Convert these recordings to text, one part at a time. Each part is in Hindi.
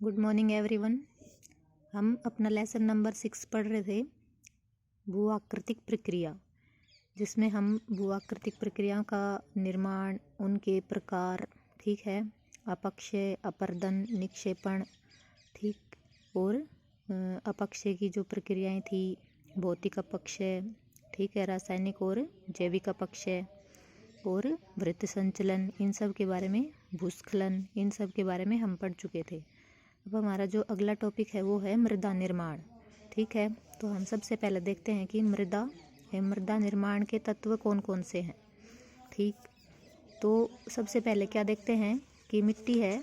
Good morning everyone. हम अपना लेसन नंबर 6 पढ़ रहे थे, भू-आकृतिक प्रक्रिया, जिसमें हम भू-आकृतिक प्रक्रियाओं का निर्माण, उनके प्रकार, ठीक है, अपक्षय, अपरदन, निक्षेपण, ठीक, और अपक्षय की जो प्रक्रियाएं थी, भौतिक अपक्षय, ठीक है, रासायनिक और जैविक अपक्षय और वृत्त संचलन, इन सब के बारे में, भूस्खलन, इन सब के बारे में हम पढ़ चुके थे। अब हमारा जो अगला टॉपिक है वो है मृदा निर्माण, ठीक है। तो हम सबसे पहले देखते हैं कि मृदा निर्माण के तत्व कौन कौन से हैं, ठीक। तो सबसे पहले क्या देखते हैं कि मिट्टी है,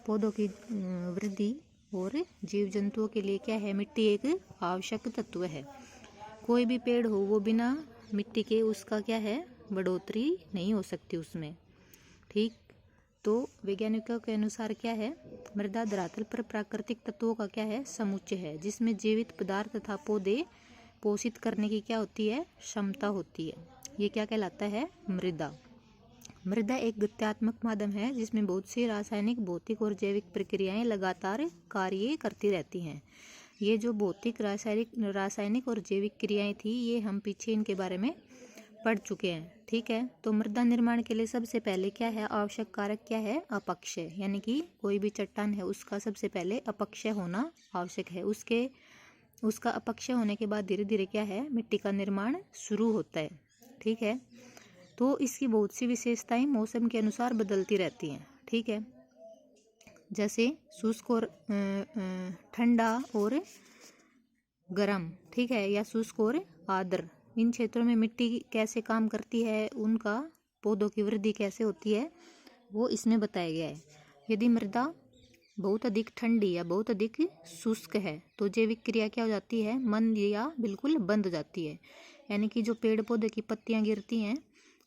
पौधों की वृद्धि और जीव जंतुओं के लिए क्या है, मिट्टी एक आवश्यक तत्व है। कोई भी पेड़ हो वो बिना मिट्टी के उसका क्या है, बढ़ोतरी नहीं हो सकती उसमें, ठीक। तो वैज्ञानिकों के अनुसार क्या है, मृदा धरातल पर प्राकृतिक तत्वों का क्या है, समुच्चय है, जिसमें जीवित पदार्थ तथा पौधे पोषित करने की क्या होती है, क्षमता होती है। ये क्या कहलाता है, मृदा। मृदा एक गत्यात्मक माध्यम है जिसमें बहुत सी रासायनिक, भौतिक और जैविक प्रक्रियाएं लगातार कार्य करती रहती हैं। ये जो भौतिक, रासायनिक और जैविक क्रियाएं थी, ये हम पीछे इनके बारे में पढ़ चुके हैं, ठीक है। तो मृदा निर्माण के लिए सबसे पहले क्या है, आवश्यक कारक क्या है, अपक्षय, यानी कि कोई भी चट्टान है उसका सबसे पहले अपक्षय होना आवश्यक है। उसका अपक्षय होने के बाद धीरे धीरे क्या है, मिट्टी का निर्माण शुरू होता है, ठीक है। तो इसकी बहुत सी विशेषताएं मौसम के अनुसार बदलती रहती हैं, ठीक है। जैसे शुष्क और ठंडा और गर्म, ठीक है, या शुष्क और आर्द्र, इन क्षेत्रों में मिट्टी कैसे काम करती है, उनका पौधों की वृद्धि कैसे होती है, वो इसमें बताया गया है। यदि मृदा बहुत अधिक ठंडी या बहुत अधिक शुष्क है तो जैविक क्रिया क्या हो जाती है, मंद या बिल्कुल बंद हो जाती है। यानी कि जो पेड़ पौधे की पत्तियां गिरती हैं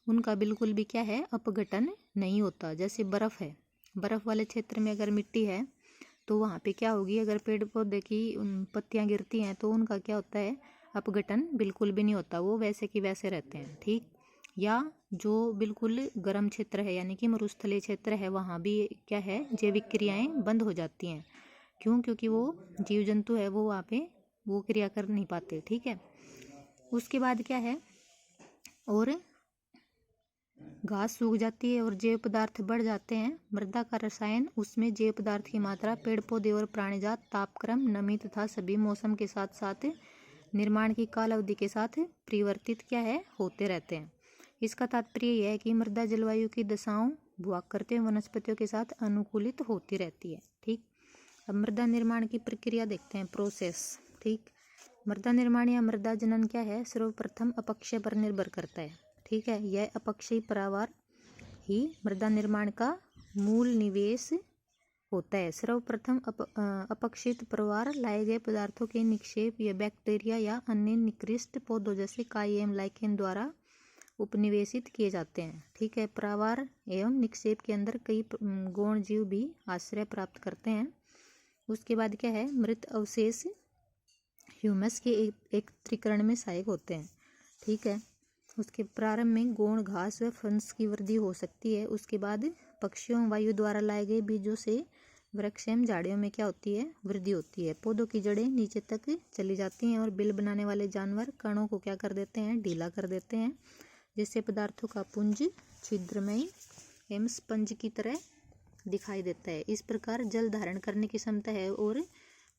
उनका बिल्कुल भी क्या है, अपघटन नहीं होता। जैसे बर्फ़ है, बर्फ़ वाले क्षेत्र में अगर मिट्टी है तो वहाँ पे क्या होगी, अगर पेड़ पौधे की पत्तियां गिरती हैं तो उनका क्या होता है, अपघटन बिल्कुल भी नहीं होता, वो वैसे की वैसे रहते हैं, ठीक। या जो बिल्कुल गर्म क्षेत्र है, यानी कि मरुस्थलीय क्षेत्र है, वहाँ भी क्या है, जैविक क्रियाएं बंद हो जाती हैं। क्यों? क्योंकि वो जीव जंतु है, वो वहाँ पे वो क्रिया कर नहीं पाते, ठीक है। उसके बाद क्या है, और घास सूख जाती है और जैव पदार्थ बढ़ जाते हैं। मृदा का रसायन, उसमें जैव पदार्थ की मात्रा, पेड़ पौधे और प्राणीजात तापक्रम, नमी तथा सभी मौसम के साथ साथ निर्माण की काल अवधि के साथ परिवर्तित क्या है, होते रहते हैं। इसका तात्पर्य यह है कि मृदा जलवायु की दशाओं, भू-आकृतियों, वनस्पतियों के साथ अनुकूलित होती रहती है, ठीक। अब मृदा निर्माण की प्रक्रिया देखते हैं, प्रोसेस, ठीक। मृदा निर्माण या मृदा जनन क्या है, सर्वप्रथम अपक्षय पर निर्भर करता है, ठीक है। यह अपक्षयी प्रवाह ही मृदा निर्माण का मूल निवेश होता है। सर्वप्रथम अपक्षित प्रवाह लाए गए पदार्थों के निक्षेप या बैक्टीरिया या अन्य निकृष्ट पौधों जैसे काई एवं लाइकेन द्वारा उपनिवेशित किए जाते हैं, ठीक है। प्रवाह एवं निक्षेप के अंदर कई गौण जीव भी आश्रय प्राप्त करते हैं। उसके बाद क्या है, मृत अवशेष ह्यूमस के एकत्रीकरण में सहायक होते हैं, ठीक है। उसके प्रारंभ में गौण घास व फंस की वृद्धि हो सकती है। उसके बाद पक्षियों, वायु द्वारा लाए गए बीजों से वृक्ष एवं झाड़ियों में क्या होती है, वृद्धि होती है। पौधों की जड़ें नीचे तक चली जाती हैं और बिल बनाने वाले जानवर कणों को क्या कर देते हैं, ढीला कर देते हैं, जिससे पदार्थों का पुंज छिद्रमय एवं स्पंज की तरह दिखाई देता है। इस प्रकार जल धारण करने की क्षमता है और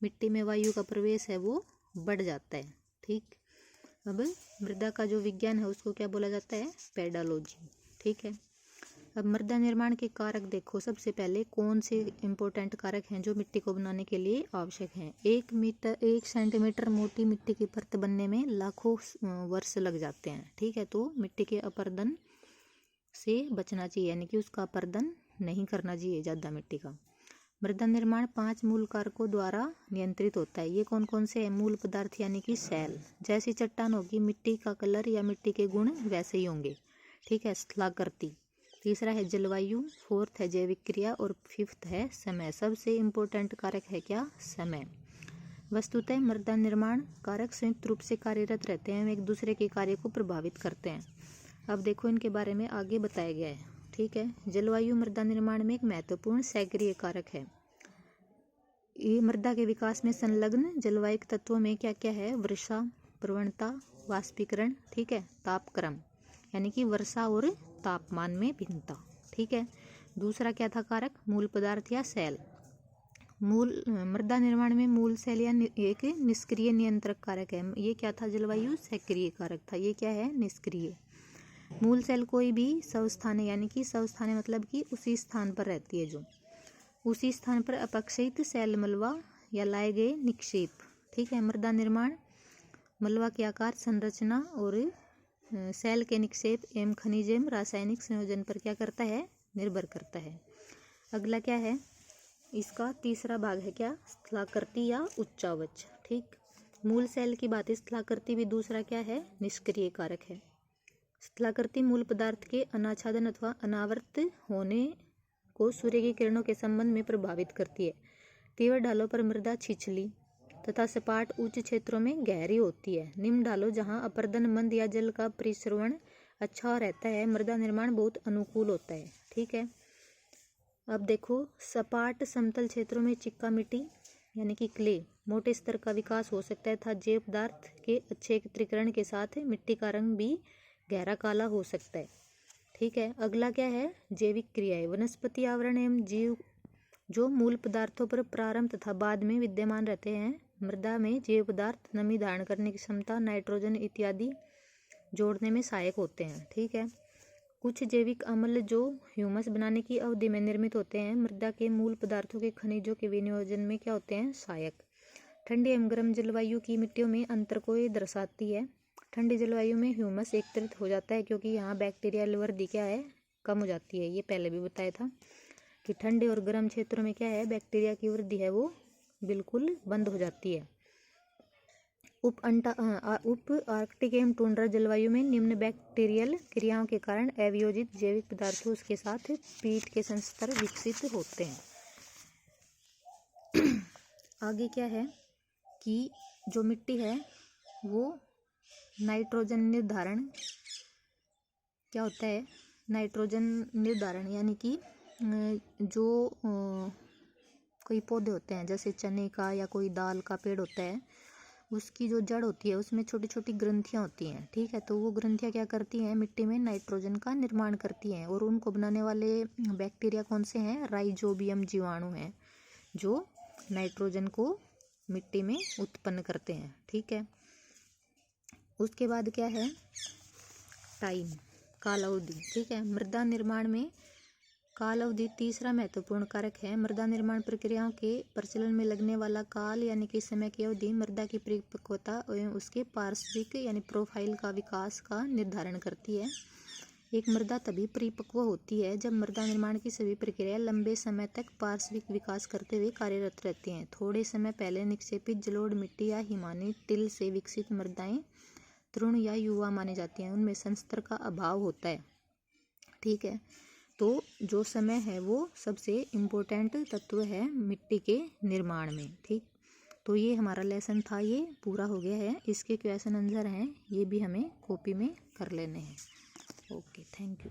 मिट्टी में वायु का प्रवेश है वो बढ़ जाता है, ठीक। अब मृदा का जो विज्ञान है उसको क्या बोला जाता है, पेडालॉजी, ठीक है। अब मृदा निर्माण के कारक देखो, सबसे पहले कौन से इम्पोर्टेंट कारक हैं जो मिट्टी को बनाने के लिए आवश्यक हैं। 1 सेंटीमीटर मोटी मिट्टी की परत बनने में लाखों वर्ष लग जाते हैं, ठीक है। तो मिट्टी के अपरदन से बचना चाहिए, यानी कि उसका अपरदन नहीं करना चाहिए ज़्यादा मिट्टी का। मृदा निर्माण 5 मूल कारकों द्वारा नियंत्रित होता है। ये कौन कौन से हैं, मूल पदार्थ, यानी कि सेल। जैसी चट्टान होगी, मिट्टी का कलर या मिट्टी के गुण वैसे ही होंगे, ठीक है। स्थलाकृति। तीसरा है जलवायु, फोर्थ है जैविक क्रिया और फिफ्थ है समय। सबसे इम्पोर्टेंट कारक है क्या, समय। वस्तुतः मृदा निर्माण कारक संयुक्त रूप से कार्यरत रहते हैं, एक दूसरे के कार्य को प्रभावित करते हैं। अब देखो इनके बारे में आगे बताया गया है, ठीक है। जलवायु मृदा निर्माण में एक महत्वपूर्ण सक्रिय कारक है। ये मृदा के विकास में संलग्न जलवायु तत्वों में क्या क्या है? वर्षा प्रवणता, वाष्पीकरण, ठीक है, तापक्रम यानी कि वर्षा और तापमान में भिन्नता, ठीक है। दूसरा क्या था कारक? मूल पदार्थ या सेल। मूल मृदा निर्माण में मूल सेल या एक निष्क्रिय नियंत्रक कारक है। ये क्या था? जलवायु सक्रिय कारक था। ये क्या है? निष्क्रिय। मूल सेल कोई भी स्वस्थाने यानी कि स्वस्थाने मतलब कि उसी स्थान पर रहती है, जो उसी स्थान पर अपक्षयित सेल मलबा या लाए गए निक्षेप, ठीक है। मृदा निर्माण मलबा के आकार, संरचना और सेल के निक्षेप एवं खनिज एवं रासायनिक संयोजन पर क्या करता है? निर्भर करता है। अगला क्या है? इसका तीसरा भाग है क्या? स्थलाकृति या उच्चावच, ठीक। मूल सेल की बात है, स्थलाकृति भी दूसरा क्या है? निष्क्रिय कारक है। स्थलाकृति मूल पदार्थ के अनाच्छादन अथवा अनावृत होने को सूर्य की किरणों के संबंध में प्रभावित करती है। तीव्र ढालों पर मृदा छिछली तथा सपाट उच्च क्षेत्रों में गहरी होती है। निम्न ढालों जहाँ अपरदन मंद या जल का परिसरवण अच्छा रहता है, मृदा निर्माण बहुत अनुकूल होता है, ठीक है। अब देखो, सपाट समतल क्षेत्रों में चिक्का मिट्टी यानी कि क्ले मोटे स्तर का विकास हो सकता है तथा जैव पदार्थ के अच्छे एकत्रीकरण के साथ मिट्टी का रंग भी गहरा काला हो सकता है, ठीक है। अगला क्या है? जैविक क्रियाएं। वनस्पति आवरण एवं जीव जो मूल पदार्थों पर प्रारंभ तथा बाद में विद्यमान रहते हैं। मृदा में जैव पदार्थ नमी धारण करने की क्षमता, नाइट्रोजन इत्यादि जोड़ने में सहायक होते हैं, ठीक है। कुछ जैविक अम्ल जो ह्यूमस बनाने की अवधि में निर्मित होते हैं, मृदा के मूल पदार्थों के खनिजों के विनियोजन में क्या होते हैं? सहायक। ठंडी एवं गर्म जलवायु की मिट्टियों में अंतर को ये दर्शाती है। ठंडी जलवायु में ह्यूमस एकत्रित हो जाता है क्योंकि यहाँ बैक्टीरियल वृद्धि क्या है? कम हो जाती है। ये पहले भी बताया था कि ठंडे और गर्म क्षेत्रों में क्या है? बैक्टीरिया की वृद्धि है वो बिल्कुल बंद हो जाती है। उप आर्कटिक एवं टुंड्रा जलवायु में निम्न बैक्टीरियल क्रियाओं के कारण अवियोजित जैविक पदार्थों उसके साथ पीट के संस्तर विकसित होते हैं। आगे क्या है कि जो मिट्टी है वो नाइट्रोजन निर्धारण क्या होता है? नाइट्रोजन निर्धारण यानी कि जो कोई पौधे होते हैं जैसे चने का या कोई दाल का पेड़ होता है, उसकी जो जड़ होती है उसमें छोटी छोटी ग्रंथियां होती हैं, ठीक है। तो वो ग्रंथियां क्या करती हैं? मिट्टी में नाइट्रोजन का निर्माण करती हैं और उनको बनाने वाले बैक्टीरिया कौन से हैं? राइजोबियम जीवाणु हैं जो नाइट्रोजन को मिट्टी में उत्पन्न करते हैं, ठीक है। उसके बाद क्या है? टाइम, काल अवधि, ठीक है। मृदा निर्माण में काल अवधि तीसरा महत्वपूर्ण कारक है। मृदा निर्माण प्रक्रियाओं के प्रचलन में लगने वाला काल यानी कि समय की अवधि मृदा की परिपक्वता एवं उसके पार्श्विक यानी प्रोफाइल का विकास का निर्धारण करती है। एक मृदा तभी परिपक्व होती है जब मृदा निर्माण की सभी प्रक्रियाएं लंबे समय तक पार्श्विक विकास करते हुए कार्यरत रहती हैं। थोड़े समय पहले निक्षेपित जलोढ़ मिट्टी या हिमानी टिल से विकसित मृदाएं तरुण या युवा मानी जाती हैं। उनमें संस्तर का अभाव होता है, ठीक है। तो जो समय है वो सबसे इम्पोर्टेंट तत्व है मिट्टी के निर्माण में, ठीक। तो ये हमारा लेसन था, ये पूरा हो गया है। इसके क्वेश्चन आंसर हैं, ये भी हमें कॉपी में कर लेने हैं। Okay, thank you.